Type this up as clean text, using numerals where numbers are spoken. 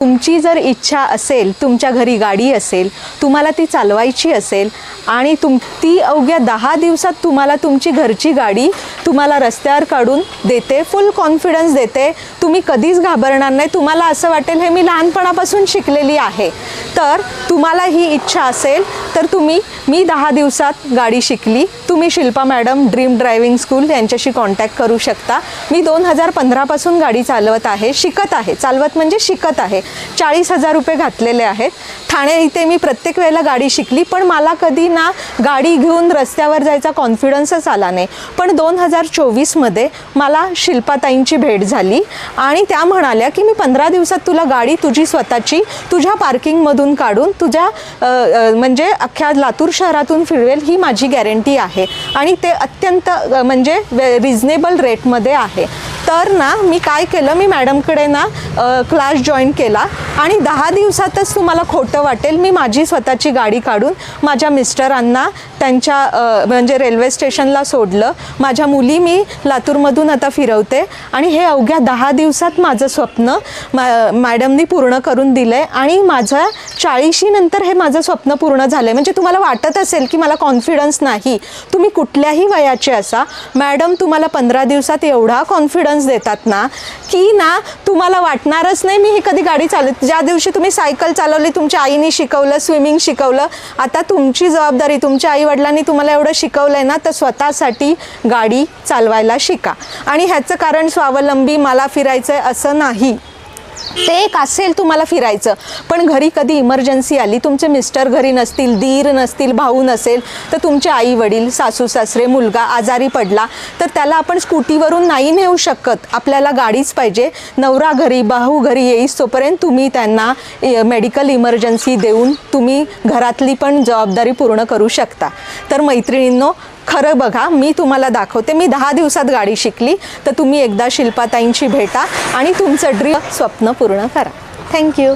तुमची जर इच्छा असेल, तुमच्या घरी गाडी असेल, तुम्हाला ती चालवायची असेल आणि ती अवघ्या 10 दिवसात तुम्हाला तुमची घरची गाडी तुम्हाला रस्त्यावर काढून देते, फुल कॉन्फिडन्स देते, तुम्ही कधीच घाबरणार नाही, तुम्हाला असं वाटेल हे मी लहानपणापासून शिकलेली आहे. तर तुम्हाला ही इच्छा असेल तर मी 10 दिवसात गाडी शिकली. तुम्ही Shilpa madam dream driving school यांच्याशी कॉन्टॅक्ट करू शकता. मी 2015 पासून गाडी चालवत आहे, शिकत आहे, चालवत म्हणजे शिकत आहे. 40,000 रुपये घातलेले आहेत. ठाणे इथे मी प्रत्येक वेळेला गाडी शिकली, पण मला कधी ना गाडी घेऊन रस्त्यावर जायचा कॉन्फिडन्सच आला नाही. पण 2024मध्ये मला शिल्पाताईंची भेट झाली आणि त्या म्हणाल्या की मी 15 दिवसात तुला गाडी तुझी स्वतःची तुझ्या पार्किंगमधून काढून तुझ्या म्हणजे अख्ख्या लातूर शहरातून फिरवेल, ही माझी गॅरंटी आहे आणि ते अत्यंत म्हणजे रिजनेबल रेटमध्ये आहे. तर ना मी काय केलं, मी मॅडमकडे ना क्लास जॉईन केला आणि 10 दिवसातच तुम्हाला खोटं वाटेल, मी माझी स्वतःची गाडी काढून माझ्या मिस्टरांना त्यांच्या म्हणजे रेल्वे स्टेशनला सोडलं. माझ्या मुली मी लातूरमधून आता फिरवते आणि हे अवघ्या 10 दिवसात माझं स्वप्न मॅडमनी पूर्ण करून दिलं आहे आणि माझं 40 नंतर हे माझं स्वप्न पूर्ण झालं आहे. म्हणजे तुम्हाला वाटत असेल की मला कॉन्फिडन्स नाही, तुम्ही कुठल्याही वयाचे असा, मॅडम तुम्हाला 15 दिवसात एवढा कॉन्फिडन्स देतात ना की ना तुम्हाला वाटणारच नाही मी ही कधी गाडी चालवत. ज्या दिवशी तुम्ही सायकल चालवली, तुमच्या आईने शिकवलं, स्विमिंग शिकवलं, आता तुमची जबाबदारी, तुमच्या आईवडिलांनी तुम्हाला एवढं शिकवलं आहे ना, तर स्वतःसाठी गाडी चालवायला शिका. आणि ह्याचं कारण स्वावलंबी मला फिरायचं आहे असं नाही, ते एक असेल तुम्हाला फिरायचं, पण घरी कधी इमर्जन्सी आली, तुमचे मिस्टर घरी नसतील, दीर नसतील, भाऊ नसेल, तर तुमचे आई वडील, सासू सासरे, मुलगा आजारी पडला तर त्याला आपण स्कूटीवरून नाही नेऊ शकत, आपल्याला गाडीच पाहिजे. नवरा घरी, भाऊ घरी येईस तोपर्यंत तुम्ही त्यांना मेडिकल इमर्जन्सी देऊन तुम्ही घरातली पण जबाबदारी पूर्ण करू शकता. तर मैत्रिणींनो, खरं बघा, मी तुम्हाला दाखवते, मी 10 दिवसात गाडी शिकली. तर तुम्ही एकदा शिल्पाताईंशी भेटा आणि तुमचं ड्रीम स्वप्न पूर्ण करा. थँक्यू.